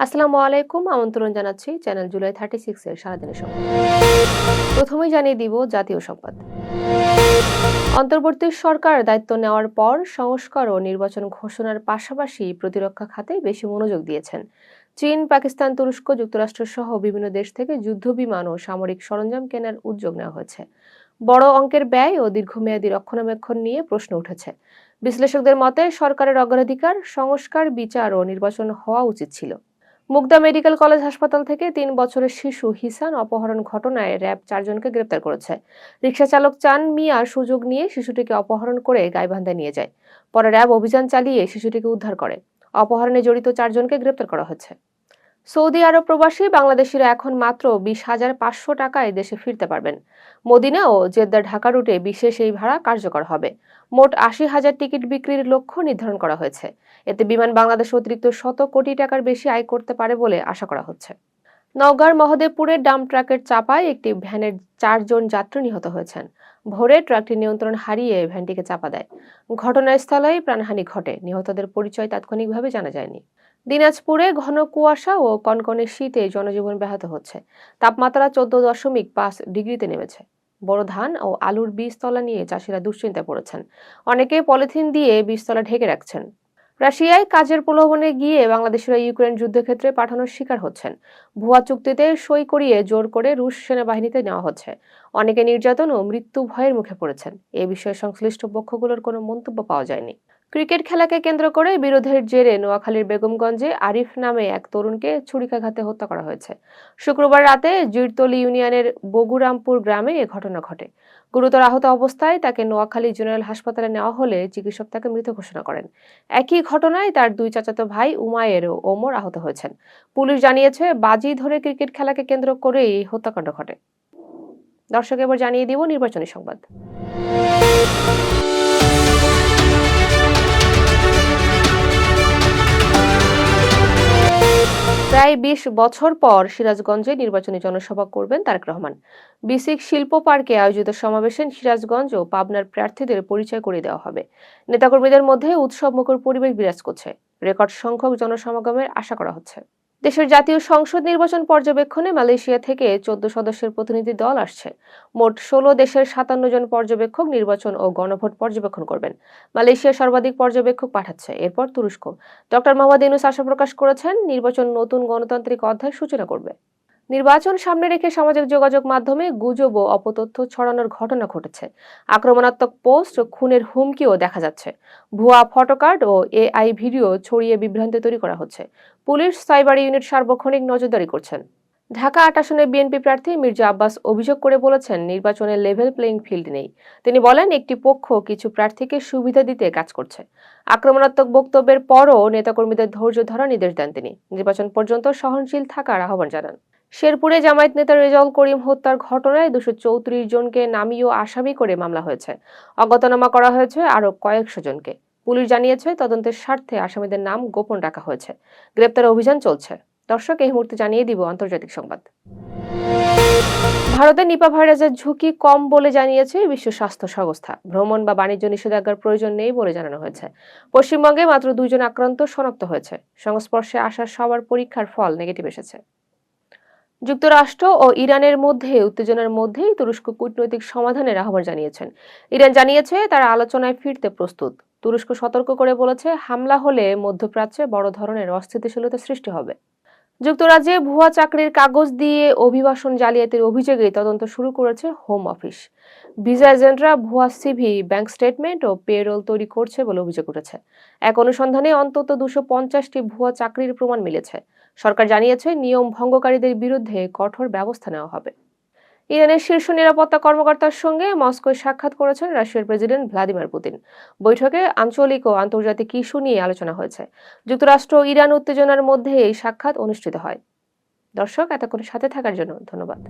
আসসালামু আলাইকুম। আমন্ত্রণ জানাচ্ছি চ্যানেল জুলাই 36 এর সারাদিনের সংবাদ। প্রথমেই জানিয়ে দিব জাতীয় সংবাদ। অন্তর্বর্তী সরকার দায়িত্ব নেওয়ার পর সংস্কার ও নির্বাচন ঘোষণার পাশাপাশি প্রতিরক্ষা খাতে বেশি মনোযোগ দিয়েছেন। চীন, পাকিস্তান, তুরস্ক, যুক্তরাষ্ট্র সহ বিভিন্ন দেশ থেকে যুদ্ধবিমান ও সামরিক সরঞ্জাম কেনার উদ্যোগ নেওয়া হয়েছে। বড় অঙ্কের ব্যয় ও দীর্ঘমেয়াদী রক্ষণাবেক্ষণ নিয়ে প্রশ্ন উঠেছে। বিশ্লেষকদের মতে সরকারের অগ্রাধিকার সংস্কার, বিচার ও নির্বাচন হওয়া উচিত ছিল। মুগদা মেডিকেল কলেজ হাসপাতাল থেকে ৩ বছরের শিশু হিসান অপহরণ ঘটনায় র্যাব 4 জনকে গ্রেপ্তার করেছে। রিকশাচালক চান মিয়া সুযোগ নিয়ে শিশুটিকে অপহরণ করে গাইবান্ধায় নিয়ে যায়। পরে র্যাব অভিযান চালিয়ে শিশুটিকে উদ্ধার করে। অপহরণে জড়িত 4 জনকে গ্রেপ্তার করা হয়েছে। সৌদি আরব প্রবাসী বাংলাদেশিরা এখন মাত্র 20,500 টাকায় দেশে ফিরতে পারবেন। মদিনা ও জেদ্দা ঢাকা রুটে বিশেষ এই ভাড়া কার্যকর হবে। মোট 80,000 টিকিট বিক্রির লক্ষ্য নির্ধারণ করা হয়েছে। এতে বিমান বাংলাদেশ অতিরিক্ত 100 কোটি টাকার বেশি আয় করতে পারে বলে আশা করা হচ্ছে। নওগাঁর মহদেবপুরে ডাম্প ট্রাকের চাপায় একটি ভ্যানের 4 জন যাত্রী নিহত হয়েছেন। ভোরে ট্রাকটি নিয়ন্ত্রণ হারিয়ে ভ্যানটিকে চাপা দেয়। ঘটনাস্থলেই প্রাণহানি ঘটে। নিহতদের পরিচয় তাৎক্ষণিকভাবে জানা যায়নি। দিনাজপুরে ঘন কুয়াশা ও কনকনে শীতে জনজীবন ব্যাহত হচ্ছে। তাপমাত্রা 14.5 ডিগ্রিতে নেমেছে। বড় ধান ও আলুর বীজতলা নিয়ে চাষিরা দুশ্চিন্তায় পড়েছেন। অনেকে পলিথিন দিয়ে বীজতলা ঢেকে রাখছেন। রাশিয়ায় কাজের প্রলোভনে গিয়ে বাংলাদেশিরা ইউক্রেন যুদ্ধক্ষেত্রে পাঠানোর শিকার হচ্ছেন। ভুয়া চুক্তিতে সই করিয়ে জোর করে রুশ সেনাবাহিনীতে নেওয়া হচ্ছে। অনেকে নির্যাতন ও মৃত্যু ভয়ের মুখে পড়েছেন। এ বিষয়ে সংশ্লিষ্ট পক্ষগুলোর কোনো মন্তব্য পাওয়া যায়নি। ক্রিকেট খেলাকে কেন্দ্র করে বিরোধের জেরে নোয়াখালীর বেগমগঞ্জে আরিফ নামে এক তরুণকে ছুরিকাঘাতে হত্যা করা হয়েছে। শুক্রবার রাতে জিরতলি ইউনিয়নের বগুরামপুর গ্রামে এ ঘটনা ঘটে। গুরুতর আহত অবস্থায় তাকে নোয়াখালী জেনারেল হাসপাতালে নেওয়া হলে চিকিৎসক তাকে মৃত ঘোষণা করেন। একই ঘটনায় তার 2 চাচাতো ভাই উমায়ের ও ওমর আহত হয়েছেন। পুলিশ জানিয়েছে বাজি ধরে ক্রিকেট খেলাকে কেন্দ্র করেই এই হত্যাকাণ্ড ঘটে। দর্শক, এবার জানিয়ে দিব নির্বাচনী সংবাদ। প্রায় 20 বছর পর সিরাজগঞ্জে নির্বাচনী জনসভা করবেন তারেক রহমান। বিসিক শিল্প পার্কে আয়োজিত সমাবেশে সিরাজগঞ্জ ও পাবনার প্রার্থীদের পরিচয় করে দেওয়া হবে। নেতাকর্মীদের মধ্যে উৎসবমুখর পরিবেশ বিরাজ করছে। রেকর্ড সংখ্যক জনসমাগমের আশা করা হচ্ছে। দেশের জাতীয় সংসদ নির্বাচন পর্যবেক্ষণে মালয়েশিয়া থেকে 14 সদস্যের প্রতিনিধি দল আসছে। মোট 16 দেশের 57 জন পর্যবেক্ষক নির্বাচন ও গণভোট পর্যবেক্ষণ করবেন। মালয়েশিয়া সর্বাধিক পর্যবেক্ষক পাঠাচ্ছে, এরপর তুরস্ক। ডক্টর মোহাম্মদ ইউনূস আশা প্রকাশ করেছেন, নির্বাচন নতুন গণতান্ত্রিক অধ্যায় সূচনা করবে। নির্বাচন সামনে রেখে সামাজিক যোগাযোগ মাধ্যমে গুজব ও অপতথ্য ছড়ানোর ঘটনা ঘটেছে। আক্রমণাত্মক পোস্ট, খুনের হুমকিও দেখা যাচ্ছে। ভুয়া ফটোকার্ড ও এআই ভিডিও ছড়িয়ে বিভ্রান্তি তৈরি করা হচ্ছে। পুলিশ সাইবার ইউনিট সার্বক্ষণিক নজরদারি করছেন। ঢাকা 8 আসনের বিএনপি প্রার্থী মির্জা আব্বাস অভিযোগ করে বলেছেন, নির্বাচনে লেভেল প্লেইং ফিল্ড নেই। তিনি বলেন, একটি পক্ষ কিছু প্রার্থীকে সুবিধা দিতে কাজ করছে। আক্রমণাত্মক বক্তব্যের পরও নেতাকর্মীদের ধৈর্য ধরার নির্দেশ দেন তিনি। নির্বাচন পর্যন্ত সহনশীল থাকার আহ্বান জানান। শেরপুরে জামায়াত নেতা রেজাউল করিম হত্যার ঘটনায় 234 জনকে নামীয় আসামি করে মামলা হয়েছে। অজ্ঞাতনামা করা হয়েছে আরো কয়েকশো জনকে। পুলিশ জানিয়েছে, তদন্তের স্বার্থে আসামিদের নাম গোপন রাখা হয়েছে। গ্রেপ্তার অভিযান চলছে। দর্শক, এই মুহূর্তে জানিয়ে দিব আন্তর্জাতিক সংবাদ। ভারতে নিপা ভাইরাসের ঝুঁকি কম বলে জানিয়েছে বিশ্ব স্বাস্থ্য সংস্থা। ভ্রমণ বা বাণিজ্য নিষেধাজ্ঞার প্রয়োজন নেই বলে জানানো হয়েছে। পশ্চিমবঙ্গে মাত্র 2 জন আক্রান্ত শনাক্ত হয়েছে। সংস্পর্শে আসা সবার পরীক্ষার ফল নেগেটিভ এসেছে। যুক্তরাষ্ট্র ও ইরানের মধ্যে উত্তেজনার মধ্যেই তুরস্ক কূটনৈতিক সমাধানের আহ্বান জানিয়েছেন। ইরান জানিয়েছে তারা আলোচনায় ফিরতে প্রস্তুত। তুরস্ক সতর্ক করে বলেছে, হামলা হলে মধ্যপ্রাচ্যে বড় ধরনের অস্থিতিশীলতা সৃষ্টি হবে। যুক্তরাজ্যে ভুয়া চাকরির কাগজ দিয়ে অভিবাসন জালিয়াতির অভিযোগে তদন্ত শুরু করেছে হোম অফিস। ভিসা এজেন্টরা ভুয়া সিভি, ব্যাংক স্টেটমেন্ট ও পেরোল তৈরি করছে বলে অভিযোগ উঠেছে। এক অনুসন্ধানে অন্তত 250টি ভুয়া চাকরির প্রমাণ মিলেছে। সরকার জানিয়েছে, নিয়ম ভঙ্গকারীদের বিরুদ্ধে কঠোর ব্যবস্থা নেওয়া হবে। ইরানের শীর্ষ নিরাপত্তা কর্মকর্তার সঙ্গে মস্কোয় সাক্ষাৎ করেছেন রাশিয়ার প্রেসিডেন্ট ভ্লাদিমির পুতিন। বৈঠকে আঞ্চলিক ও আন্তর্জাতিক ইস্যু নিয়ে আলোচনা হয়েছে। যুক্তরাষ্ট্র ও ইরান উত্তেজনার মধ্যে এই সাক্ষাৎ অনুষ্ঠিত হয়। দর্শক, এতক্ষণ সাথে থাকার জন্য ধন্যবাদ।